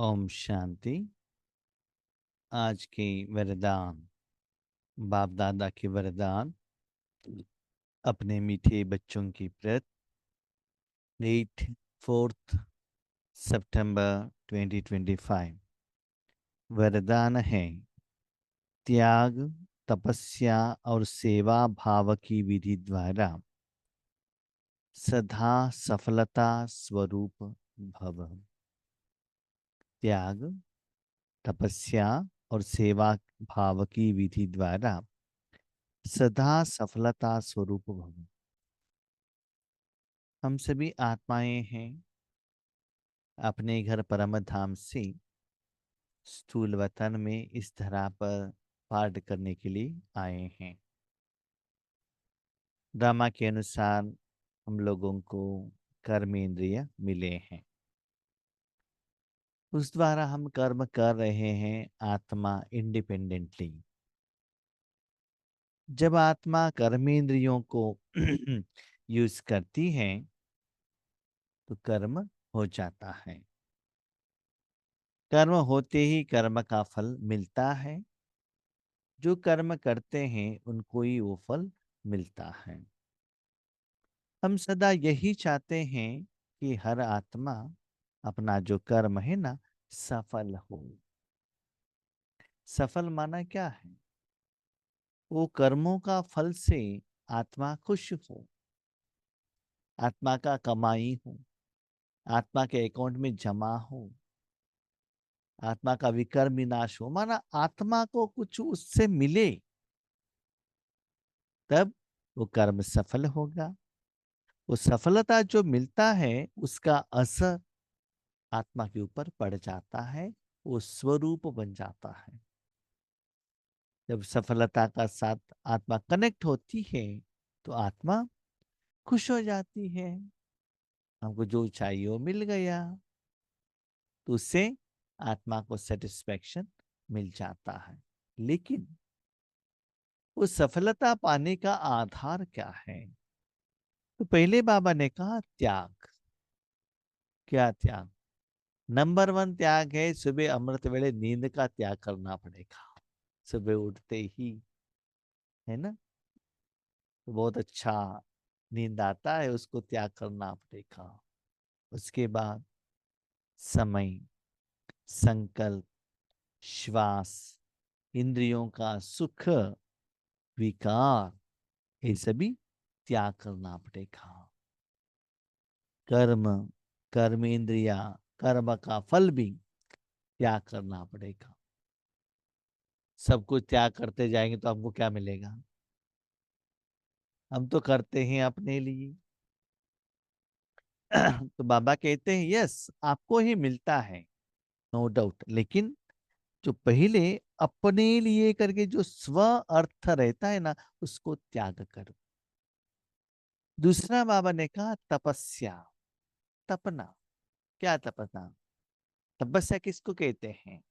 ओम शांति। आज के वरदान, बाप दादा के वरदान अपने मीठे बच्चों की प्रति 4 सितंबर 2025। वरदान है त्याग, तपस्या और सेवा भाव की विधि द्वारा सदा सफलता स्वरूप भव। त्याग, तपस्या और सेवा भाव की विधि द्वारा सदा सफलता स्वरूप भव। हम सभी आत्माएं हैं, अपने घर परम धाम से स्थूल वतन में इस धरा पर पाठ करने के लिए आए हैं। ड्रामा के अनुसार हम लोगों को कर्म इंद्रिय मिले हैं, उस द्वारा हम कर्म कर रहे हैं आत्मा इंडिपेंडेंटली। जब आत्मा कर्मेंद्रियों को यूज करती है तो कर्म हो जाता है। कर्म होते ही कर्म का फल मिलता है। जो कर्म करते हैं उनको ही वो फल मिलता है। हम सदा यही चाहते हैं कि हर आत्मा अपना जो कर्म है ना सफल हो। सफल माना क्या है? वो कर्मों का फल से आत्मा खुश हो, आत्मा का कमाई हो, आत्मा के अकाउंट में जमा हो, आत्मा का विकर्म विनाश हो, माना आत्मा को कुछ उससे मिले, तब वो कर्म सफल होगा। वो सफलता जो मिलता है उसका असर आत्मा के ऊपर पड़ जाता है, वो स्वरूप बन जाता है। जब सफलता का साथ आत्मा कनेक्ट होती है तो आत्मा खुश हो जाती है। हमको जो चाहिए वो मिल गया, तो उससे आत्मा को सेटिस्फेक्शन मिल जाता है। लेकिन वो सफलता पाने का आधार क्या है? तो पहले बाबा ने कहा त्याग। क्या त्याग? नंबर 1 त्याग है सुबह अमृत वेले नींद का त्याग करना पड़ेगा। सुबह उठते ही, है ना, तो बहुत अच्छा नींद आता है, उसको त्याग करना पड़ेगा। उसके बाद समय, संकल्प, श्वास, इंद्रियों का सुख, विकार, ये सभी त्याग करना पड़ेगा। कर्म, कर्म इंद्रिया, कर्म का फल भी त्याग करना पड़ेगा। सब कुछ त्याग करते जाएंगे तो हमको क्या मिलेगा? हम तो करते हैं अपने लिए। तो बाबा कहते हैं यस, आपको ही मिलता है, नो डाउट, लेकिन जो पहले अपने लिए करके जो स्व अर्थ रहता है ना, उसको त्याग करो। दूसरा बाबा ने कहा तपस्या, तपना। क्या तपना? तपस्या किसको कहते हैं?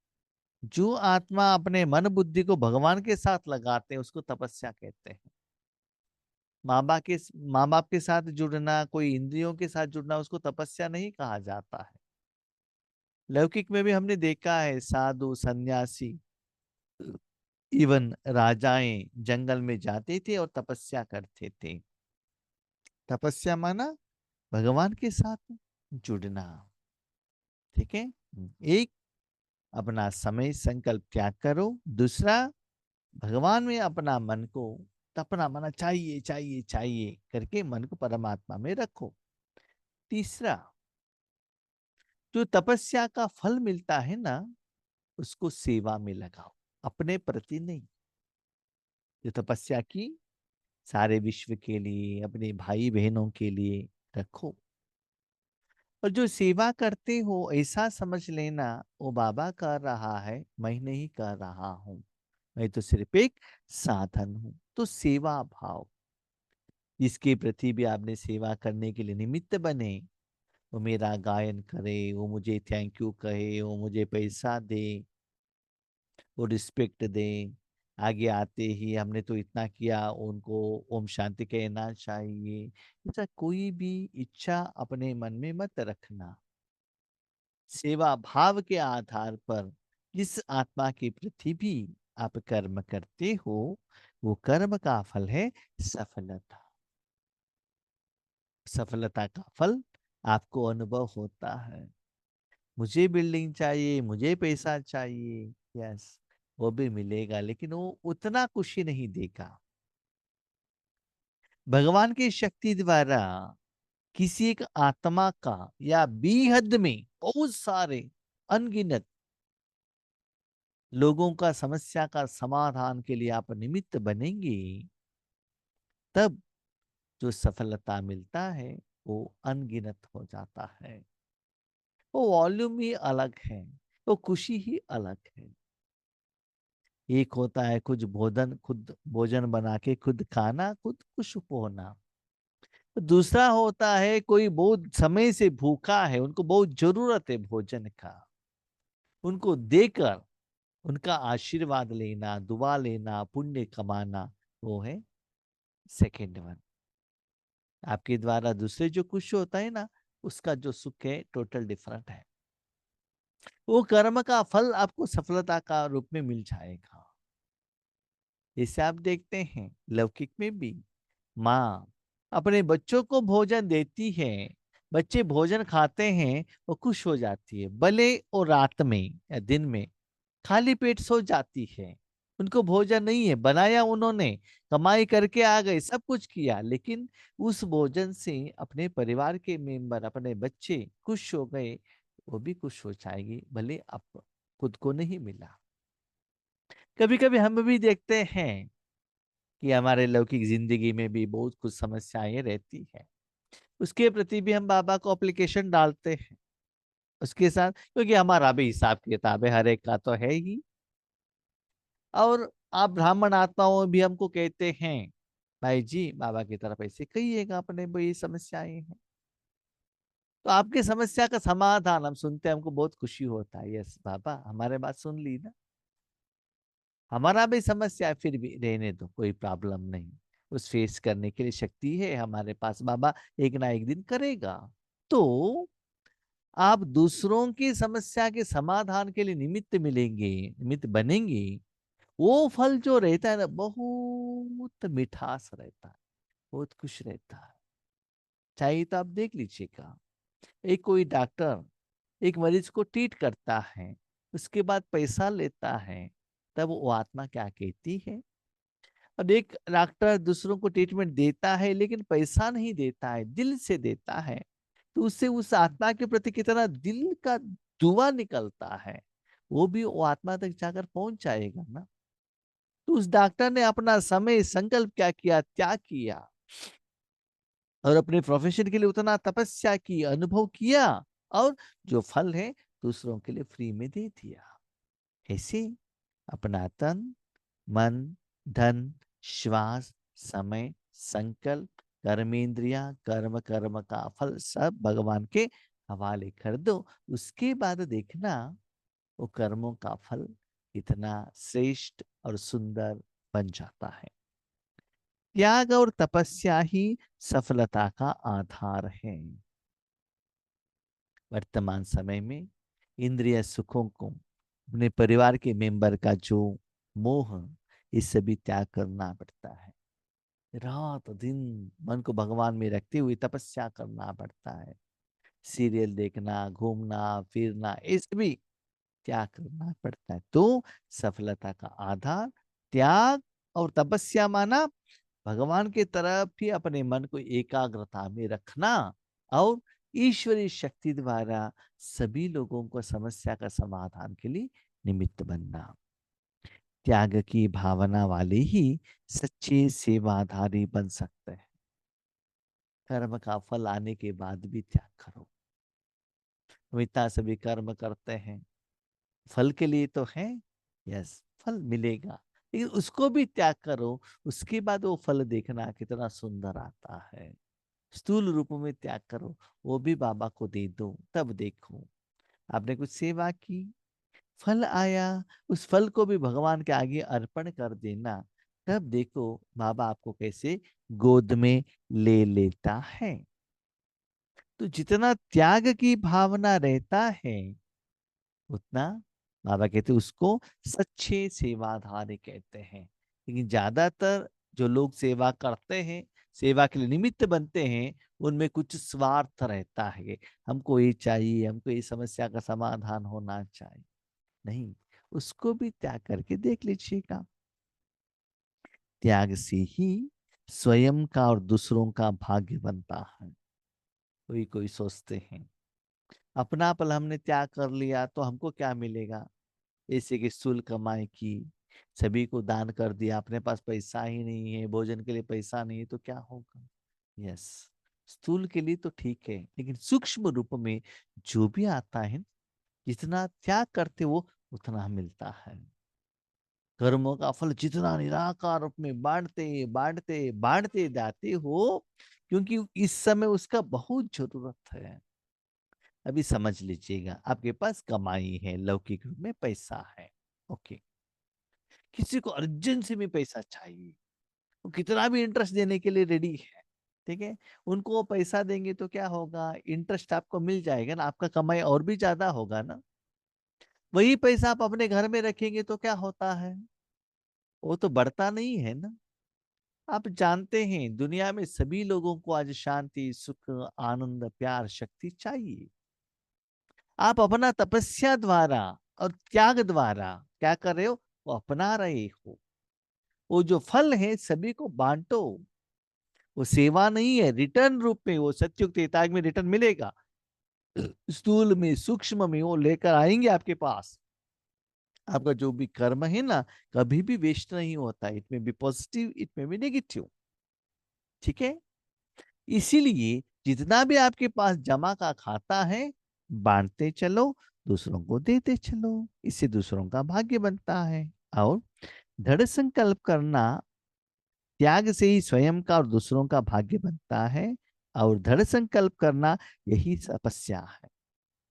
जो आत्मा अपने मन बुद्धि को भगवान के साथ लगाते हैं उसको तपस्या कहते हैं। माँ बाप के साथ जुड़ना, कोई इंद्रियों के साथ जुड़ना, उसको तपस्या नहीं कहा जाता है। लौकिक में भी हमने देखा है, साधु सन्यासी, इवन राजाएं जंगल में जाते थे और तपस्या करते थे। तपस्या माना भगवान के साथ जुड़ना। ठीक है। एक, अपना समय संकल्प त्याग करो। दूसरा, भगवान में अपना मन को, तपना माना चाहिए चाहिए चाहिए करके मन को परमात्मा में रखो। तीसरा, जो तपस्या का फल मिलता है ना, उसको सेवा में लगाओ, अपने प्रति नहीं। जो तपस्या की सारे विश्व के लिए, अपने भाई बहनों के लिए रखो। और जो सेवा करते हो ऐसा समझ लेना वो बाबा कर रहा है, मैं नहीं कर रहा हूं, मैं तो सिर्फ एक साधन हूं। तो सेवा भाव, जिसके प्रति भी आपने सेवा करने के लिए निमित्त बने, वो मेरा गायन करे, वो मुझे थैंक यू कहे, वो मुझे पैसा दे, वो रिस्पेक्ट दे, आगे आते ही हमने तो इतना किया, उनको ओम शांति कहना चाहिए, ऐसा कोई भी इच्छा अपने मन में मत रखना। सेवा भाव के आधार पर जिस आत्मा के प्रति भी आप कर्म करते हो, वो कर्म का फल है सफलता। सफलता का फल आपको अनुभव होता है। मुझे बिल्डिंग चाहिए, मुझे पैसा चाहिए, यस, वो भी मिलेगा, लेकिन वो उतना खुशी नहीं देगा। भगवान की शक्ति द्वारा किसी एक आत्मा का या बेहद में बहुत सारे अनगिनत लोगों का समस्या का समाधान के लिए आप निमित्त बनेंगे, तब जो सफलता मिलता है वो अनगिनत हो जाता है। वो वॉल्यूम ही अलग है, वो खुशी ही अलग है। एक होता है कुछ भोजन, खुद भोजन बना के खुद खाना, खुद खुश होना। दूसरा होता है कोई बहुत समय से भूखा है, उनको बहुत जरूरत है भोजन का, उनको देकर उनका आशीर्वाद लेना, दुआ लेना, पुण्य कमाना, वो है सेकेंड वन। आपके द्वारा दूसरे जो खुश होता है ना, उसका जो सुख है टोटल डिफरेंट है। वो कर्म का फल आपको सफलता का रूप में मिल जाएगा। जैसे आप देखते हैं लौकिक में भी माँ अपने बच्चों को भोजन देती है, बच्चे भोजन खाते हैं, वो खुश हो जाती है, भले वो रात में या दिन में खाली पेट सो जाती है। उनको भोजन नहीं है, बनाया उन्होंने, कमाई करके आ गए, सब कुछ किया, लेकिन उस भोजन से अपने परिवार के मेंबर, अपने बच्चे खुश हो गए, वो भी खुश हो जाएगी, भले अब खुद को नहीं मिला। कभी कभी हम भी देखते हैं कि हमारे लौकिक जिंदगी में भी बहुत कुछ समस्याएं रहती है, उसके प्रति भी हम बाबा को एप्लीकेशन डालते हैं उसके साथ, क्योंकि हमारा भी हिसाब किताब है, हर एक का तो है ही। और आप ब्राह्मण आत्माओं भी हमको कहते हैं भाई जी बाबा की तरफ ऐसे कहिएगा, अपने ये समस्याएं हैं। तो आपकी समस्या का समाधान हम सुनते हैं, हमको बहुत खुशी होता है, यस बाबा हमारे बात सुन ली ना, हमारा भी समस्या है, फिर भी रहने दो, कोई प्रॉब्लम नहीं, उस फेस करने के लिए शक्ति है हमारे पास, बाबा एक ना एक दिन करेगा। तो आप दूसरों की समस्या के समाधान के लिए निमित्त मिलेंगे, निमित्त बनेंगे, वो फल जो रहता है ना, बहुत मिठास रहता है, बहुत खुश रहता है। चाहिए तो आप देख लीजिएगा, एक कोई डॉक्टर एक मरीज को ट्रीट करता है, उसके बाद पैसा लेता है, तब वो आत्मा क्या कहती है? और एक डॉक्टर दूसरों को ट्रीटमेंट देता है लेकिन पैसा नहीं देता है, दिल से देता है, तो उससे उस आत्मा के प्रति कितना दिल का दुआ निकलता है, वो भी वो आत्मा तक जाकर पहुंच जाएगा ना। तो उस डॉक्टर ने अपना समय संकल्प क्या किया, त्याग किया, और अपने प्रोफेशन के लिए उतना तपस्या की, अनुभव किया, और जो फल है दूसरों के लिए फ्री में दे दिया। ऐसे अपना तन, मन, धन, श्वास, समय, संकल्प, कर्मेंद्रिया, कर्म, कर्म का फल सब भगवान के हवाले कर दो। उसके बाद देखना वो कर्मों का फल कितना श्रेष्ठ और सुंदर बन जाता है। त्याग और तपस्या ही सफलता का आधार है। वर्तमान समय में इंद्रिय सुखों को, अपने परिवार के मेंबर का जो मोह, इससे भी त्याग करना पड़ता है। रात दिन मन को भगवान में रखते हुए तपस्या करना पड़ता है। सीरियल देखना, घूमना फिरना, इसे भी त्याग करना पड़ता है। तो सफलता का आधार त्याग और तपस्या माना भगवान की तरफ ही अपने मन को एकाग्रता में रखना, और ईश्वरीय शक्ति द्वारा सभी लोगों को समस्या का समाधान के लिए निमित्त बनना। त्याग की भावना वाले ही सच्चे सेवाधारी बन सकते हैं। कर्म का फल आने के बाद भी त्याग करो। हम इतना सभी कर्म करते हैं, फल के लिए तो है, यस फल मिलेगा, लेकिन उसको भी त्याग करो, उसके बाद वो फल देखना कितना सुंदर आता है। स्थूल रूप में त्याग करो, वो भी बाबा को दे दो, तब देखो आपने कुछ सेवा की, फल आया, उस फल को भी भगवान के आगे अर्पण कर देना, तब देखो बाबा आपको कैसे गोद में ले लेता है। तो जितना त्याग की भावना रहता है, उतना बाबा कहते उसको सच्चे सेवाधारी कहते हैं। लेकिन ज्यादातर जो लोग सेवा करते हैं, सेवा के लिए निमित्त बनते हैं, उनमें कुछ स्वार्थ रहता है। हमको ये चाहिए, हमको ये समस्या का समाधान होना चाहिए। नहीं, उसको भी त्याग करके देख लीजिएगा। त्याग से ही स्वयं का और दूसरों का भाग्य बनता है। कोई कोई सोचते हैं अपना पल हमने त्याग कर लिया तो हमको क्या मिलेगा, ऐसे कि स्थूल कमाई की, सभी को दान कर दिया, अपने पास पैसा ही नहीं है, भोजन के लिए पैसा नहीं है, तो क्या होगा। यस, स्थूल के लिए तो ठीक है, लेकिन सूक्ष्म रूप में जो भी आता है, जितना त्याग करते वो उतना मिलता है। कर्मों का फल जितना निराकार रूप में बांटते बांटते बांटते जाते हो, क्योंकि इस समय उसका बहुत जरूरत है। अभी समझ लीजिएगा, आपके पास कमाई है, लौकिक रूप में पैसा है, ओके। किसी को अर्जेंट से भी पैसा चाहिए, वो कितना भी इंटरेस्ट देने के लिए रेडी है, ठीक है। उनको वो पैसा देंगे तो क्या होगा, इंटरेस्ट आपको मिल जाएगा ना, आपका कमाई और भी ज्यादा होगा ना। वही पैसा आप अपने घर में रखेंगे तो क्या होता है, वो तो बढ़ता नहीं है ना। आप जानते हैं दुनिया में सभी लोगों को आज शांति, सुख, आनंद, प्यार, शक्ति चाहिए। आप अपना तपस्या द्वारा और त्याग द्वारा क्या कर रहे हो, वो अपना रहे हो। वो जो फल है सभी को बांटो। वो सेवा नहीं है, रिटर्न रूप में वो सत्युक्त त्रेतायुग में रिटर्न मिलेगा। स्थूल में, सूक्ष्म में वो लेकर आएंगे आपके पास। आपका जो भी कर्म है ना, कभी भी वेस्ट नहीं होता, इट में बी पॉजिटिव, इट में बी नेगेटिव, ठीक है। इसीलिए जितना भी आपके पास जमा का खाता है, बांटते चलो, दूसरों को देते चलो, इससे दूसरों का भाग्य बनता है। और दृढ़ संकल्प करना, त्याग से ही स्वयं का और दूसरों का भाग्य बनता है। और दृढ़ संकल्प करना यही तपस्या है।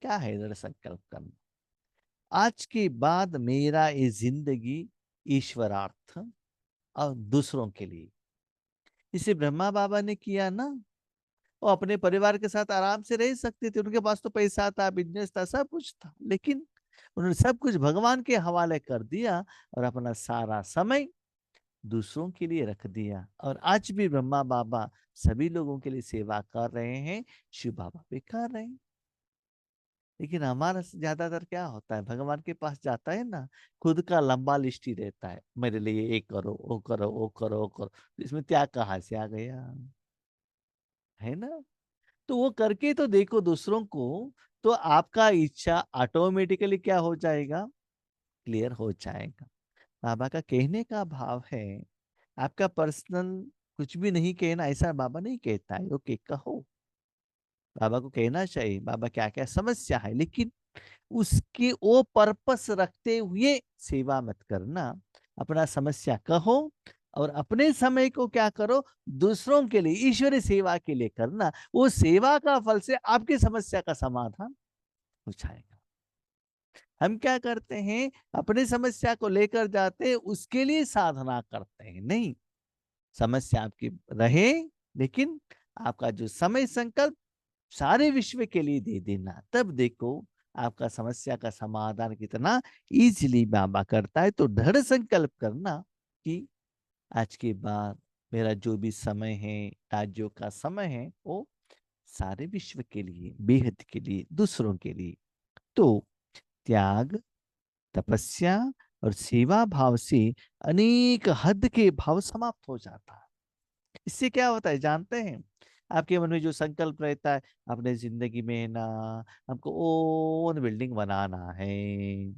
क्या है दृढ़ संकल्प करना, आज के बाद मेरा ये जिंदगी ईश्वरार्थ और दूसरों के लिए। इसे ब्रह्मा बाबा ने किया ना, वो अपने परिवार के साथ आराम से रह सकते थे, उनके पास तो पैसा था, बिजनेस था, सब कुछ था, लेकिन उन्होंने सब कुछ भगवान के हवाले कर दिया और अपना सारा समय दूसरों के लिए रख दिया। और आज भी ब्रह्मा बाबा सभी लोगों के लिए सेवा कर रहे हैं, शिव बाबा भी कर रहे हैं। लेकिन हमारा ज्यादातर क्या होता है, भगवान के पास जाता है ना, खुद का लंबा लिस्ट ही रहता है, मेरे लिए ये करो, वो करो, वो करो, वो करो। इसमें त्याग कहाँ से आ गया, है ना। तो वो करके तो देखो दूसरों को, तो आपका इच्छा ऑटोमेटिकली क्या हो जाएगा, क्लियर हो जाएगा। बाबा का कहने का भाव है, आपका पर्सनल कुछ भी नहीं कहना, ऐसा बाबा नहीं कहता है। ओके, कहो, बाबा को कहना चाहिए बाबा क्या क्या समस्या है, लेकिन उसके वो पर्पस रखते हुए सेवा मत करना। अपना समस्या कहो और अपने समय को क्या करो, दूसरों के लिए, ईश्वरीय सेवा के लिए करना। वो सेवा का फल से आपकी समस्या का समाधान हो जाएगा। हम क्या करते हैं, अपनी समस्या को लेकर जाते हैं, उसके लिए साधना करते हैं। नहीं, समस्या आपकी रहे, लेकिन आपका जो समय संकल्प सारे विश्व के लिए दे देना, तब देखो आपका समस्या का समाधान कितना इजीली बाबा करता है। तो दृढ़ संकल्प करना कि आज के बाद मेरा जो भी समय है, राज्यों का समय है, वो सारे विश्व के लिए, बेहद के लिए, दूसरों के लिए। तो त्याग, तपस्या और सेवा भाव से अनेक हद के भाव समाप्त हो जाता है। इससे क्या होता है जानते हैं, आपके मन में जो संकल्प रहता है अपने जिंदगी में ना, हमको ओन बिल्डिंग बनाना है,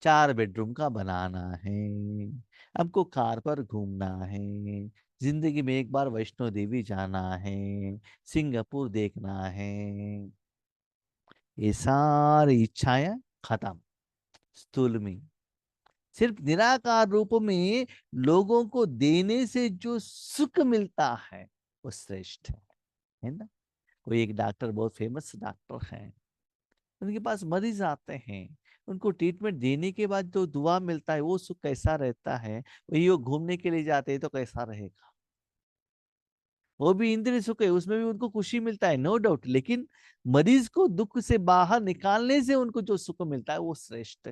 4 बेडरूम का बनाना है, हमको कार पर घूमना है, जिंदगी में एक बार वैष्णो देवी जाना है, सिंगापुर देखना है, ये सारी इच्छाएं खत्म। स्थूल में सिर्फ निराकार रूप में लोगों को देने से जो सुख मिलता है वो श्रेष्ठ है ना। कोई एक डॉक्टर, बहुत फेमस डॉक्टर हैं, उनके पास मरीज आते हैं, उनको ट्रीटमेंट देने के बाद जो दुआ मिलता है वो सुख कैसा रहता है, वही वो घूमने के लिए जाते हैं तो कैसा रहेगा। वो भी इंद्रिय सुख है, उसमें भी उनको खुशी मिलता है, नो डाउट, लेकिन मरीज को दुख से बाहर निकालने से उनको जो सुख मिलता है वो श्रेष्ठ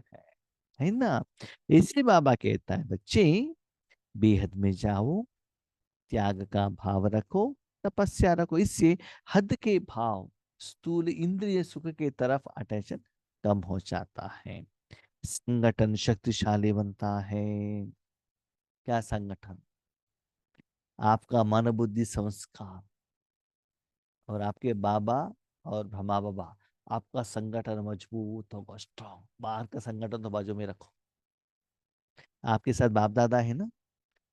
है ना। इसी बाबा कहता है बच्चे बेहद में जाओ, त्याग का भाव रखो, तपस्या रखो, इससे हद के भाव, स्थूल इंद्रिय सुख के तरफ अटेंशन कम हो जाता है, संगठन शक्तिशाली बनता है। क्या संगठन? आपका मन बुद्धि संस्कार और आपके बाबा और ब्रह्मा बाबा, आपका संगठन मजबूत होगा, स्ट्रांग। बाहर का संगठन तो बाजू में रखो, आपके साथ बाप दादा है ना,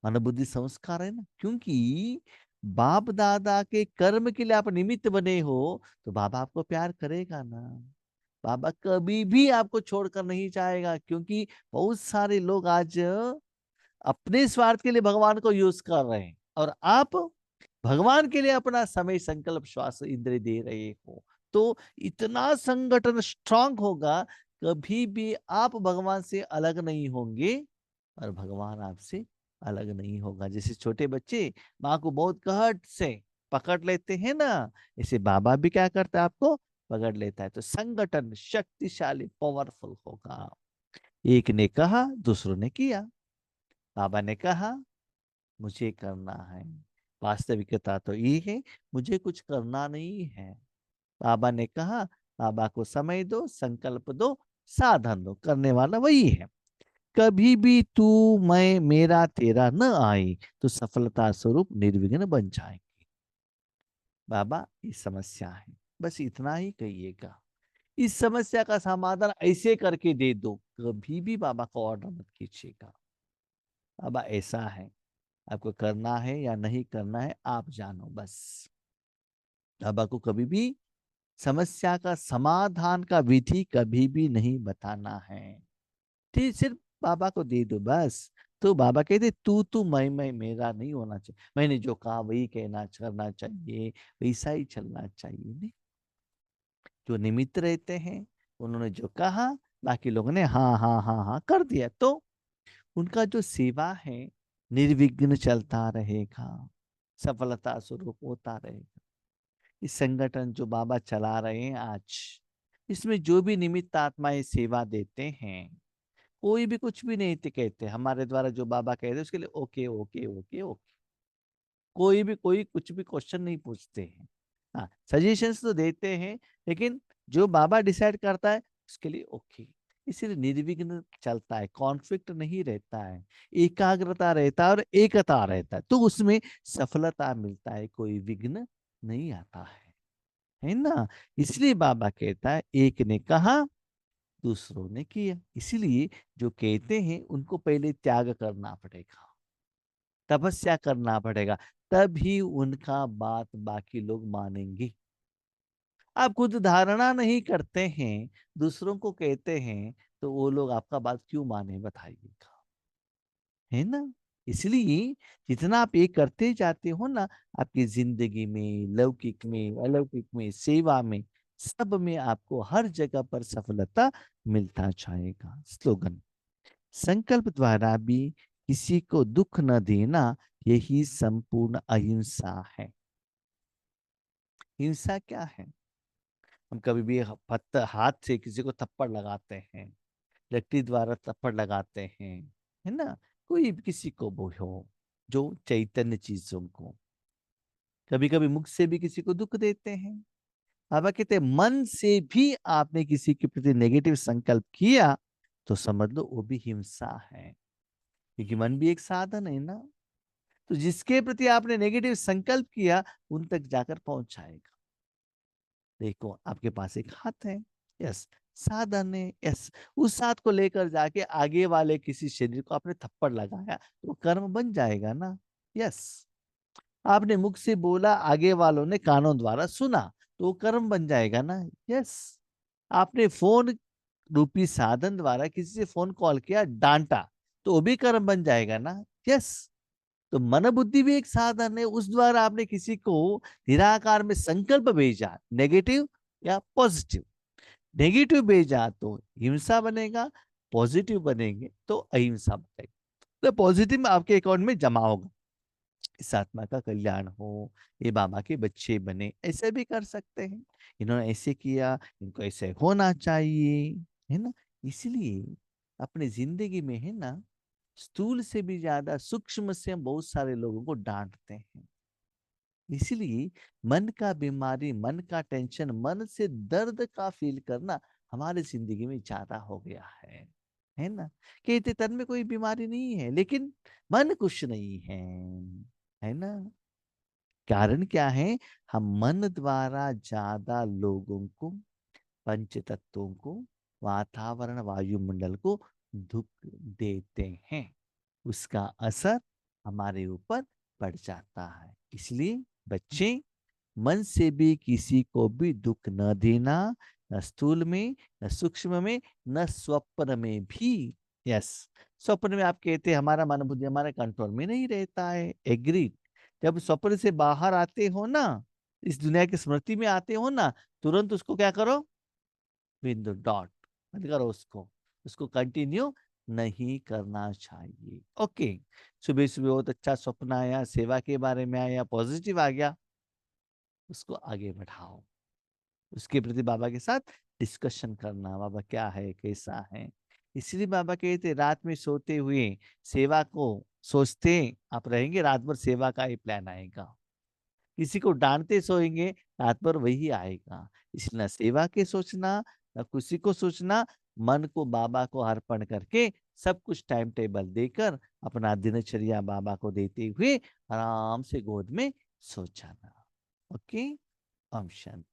मन बुद्धि संस्कार है ना, क्योंकि बाप दादा के कर्म के लिए आप निमित्त बने हो, तो बाबा आपको प्यार करेगा ना। बाबा कभी भी आपको छोड़कर नहीं जाएगा, क्योंकि बहुत सारे लोग आज अपने स्वार्थ के लिए भगवान को यूज कर रहे हैं, और आप भगवान के लिए अपना समय संकल्प श्वास इंद्र दे रहे हो, तो इतना संगठन स्ट्रांग होगा, कभी भी आप भगवान से अलग नहीं होंगे और भगवान आपसे अलग नहीं होगा। जैसे छोटे बच्चे माँ को बहुत कहट से पकड़ लेते हैं ना, ऐसे बाबा भी क्या करता है, आपको पकड़ लेता है। तो संगठन शक्तिशाली पावरफुल होगा। एक ने कहा, दूसरों ने किया। बाबा ने कहा मुझे करना है, वास्तविकता तो ये है मुझे कुछ करना नहीं है। बाबा ने कहा बाबा को समय दो, संकल्प दो, साधन दो, करने वाला वही है। कभी भी तू मैं मेरा तेरा न आए तो सफलता स्वरूप निर्विघ्न बन जाएंगे। बाबा ये समस्या है, बस इतना ही कहिएगा, इस समस्या का समाधान ऐसे करके दे दो, कभी भी बाबा को ऑर्डर मत कीजिएगा। बाबा ऐसा है, आपको करना है या नहीं करना है आप जानो बस। बाबा को कभी भी समस्या का समाधान का विधि कभी भी नहीं बताना है, ठीक, सिर्फ बाबा को दे दो बस। तो बाबा कहते तू मैं मेरा नहीं होना चाहिए, मैंने जो कहा वही कहना करना चाहिए, वैसा ही चलना चाहिए। नहीं, जो निमित्त रहते हैं उन्होंने जो कहा, बाकी लोगों ने हाँ हाँ हाँ हाँ कर दिया, तो उनका जो सेवा है निर्विघ्न चलता रहेगा, सफलता स्वरूप होता रहेगा। इस संगठन जो बाबा चला रहे हैं आज, इसमें जो भी निमित्त आत्माएं सेवा देते हैं, कोई भी कुछ भी नहीं कहते हमारे द्वारा, जो बाबा कहते हैं उसके लिए ओके ओके ओके ओके, कोई कुछ भी क्वेश्चन नहीं पूछते हैं। हाँ, सजेशंस तो देते हैं, लेकिन जो बाबा डिसाइड करता है उसके लिए ओके। इसीलिए निर्विघ्न चलता है, कॉन्फ्लिक्ट नहीं रहता है, एकाग्रता रहता है और एकता रहता है, तो उसमें सफलता मिलता है, कोई विघ्न नहीं आता है ना। इसलिए बाबा कहता है एक ने कहा, दूसरों ने किया। इसीलिए जो कहते हैं उनको पहले त्याग करना पड़ेगा, तपस्या करना पड़ेगा, तभी उनका बात बाकी लोग मानेंगे। आप खुद धारणा नहीं करते हैं, दूसरों को कहते हैं, तो वो लोग आपका बात क्यों माने बताइएगा, है ना। इसलिए जितना आप ये करते जाते हो ना, आपकी जिंदगी में, लौकिक में, अलौकिक में, सेवा में, सब में आपको हर जगह पर सफलता मिलता जाएगा। स्लोगन, संकल्प द्वारा भी किसी को दुख न देना, यही संपूर्ण अहिंसा है। हिंसा क्या है? हम कभी भी पत्थर हाथ से किसी को थप्पड़ लगाते हैं, लकड़ी द्वारा थप्पड़ लगाते हैं, है ना, कोई भी किसी को वो हो जो चैतन्य चीजों को, कभी कभी मुख से भी किसी को दुख देते हैं। बाबा कहते हैं मन से भी आपने किसी के प्रति नेगेटिव संकल्प किया तो समझ लो वो भी हिंसा है, क्योंकि मन भी एक साधन है ना। तो जिसके प्रति आपने नेगेटिव संकल्प किया उन तक जाकर पहुंच जाएगा। देखो आपके पास एक हाथ है, यस, साधन है, यस, उस हाथ को लेकर जाके आगे वाले किसी शरीर को आपने थप्पड़ लगाया तो कर्म बन जाएगा ना, यस। आपने मुख से बोला, आगे वालों ने कानों द्वारा सुना, तो वो कर्म बन जाएगा ना, यस। आपने फोन रूपी साधन द्वारा किसी से फोन कॉल किया, डांटा, तो वो भी कर्म बन जाएगा ना, यस। तो मन बुद्धि भी एक साधन है, उस द्वारा आपने किसी को निराकार में संकल्प भेजा, नेगेटिव या पॉजिटिव। नेगेटिव भेजा तो हिंसा बनेगा, पॉजिटिव बनेंगे तो अहिंसा बनेगा, तो पॉजिटिव आपके अकाउंट में जमा होगा, इस आत्मा का कल्याण हो, ये बाबा के बच्चे बने, ऐसे भी कर सकते हैं। इन्होंने ऐसे किया, इनको ऐसे होना चाहिए, है ना? इसलिए अपनी जिंदगी में है ना, स्थूल से भी ज्यादा सूक्ष्म से हम बहुत सारे लोगों को डांटते हैं। इसलिए मन का बीमारी, मन का टेंशन, मन से दर्द का फील करना हमारी जिंदगी में ज्यादा हो गया है ना? कहते तन में कोई बीमारी नहीं है, लेकिन मन कुछ नहीं है ना? कारण क्या है? हम मन द्वारा ज्यादा लोगों को, पंच तत्वों को, वातावरण, वायुमंडल को दुख देते हैं। उसका असर हमारे ऊपर पड़ जाता है। इसलिए बच्चे, मन से भी किसी को भी दुख न देना, न स्थूल में, न सूक्ष्म में, न स्वप्न में भी। यस, स्वप्न में आप कहते हैं हमारा मन बुद्धि हमारे कंट्रोल में नहीं रहता है, एग्रीड। जब स्वप्न से बाहर आते हो ना, इस दुनिया की स्मृति में आते हो ना, तुरंत उसको क्या करो? बिंदु, डॉट, मत करो उसको, उसको कंटिन्यू नहीं करना चाहिए। ओके, सुबह सुबह बहुत अच्छा सपना आया, सेवा के बारे में आया, पॉजिटिव आ गया, उसको आगे बढ़ाओ। उसके प्रति बाबा के साथ डिस्कशन करना, बाबा क्या है, कैसा है। इसलिए बाबा कहते रात में सोते हुए सेवा को सोचते आप रहेंगे, रात भर सेवा का ही प्लान आएगा। किसी को डांटते सोएंगे, रात भर वही आएगा। इसलिए ना सेवा के सोचना, ना किसी को सोचना, मन को बाबा को अर्पण करके सब कुछ टाइम टेबल देकर अपना दिनचर्या बाबा को देते हुए आराम से गोद में सो जाना। ओके, ओम शांति।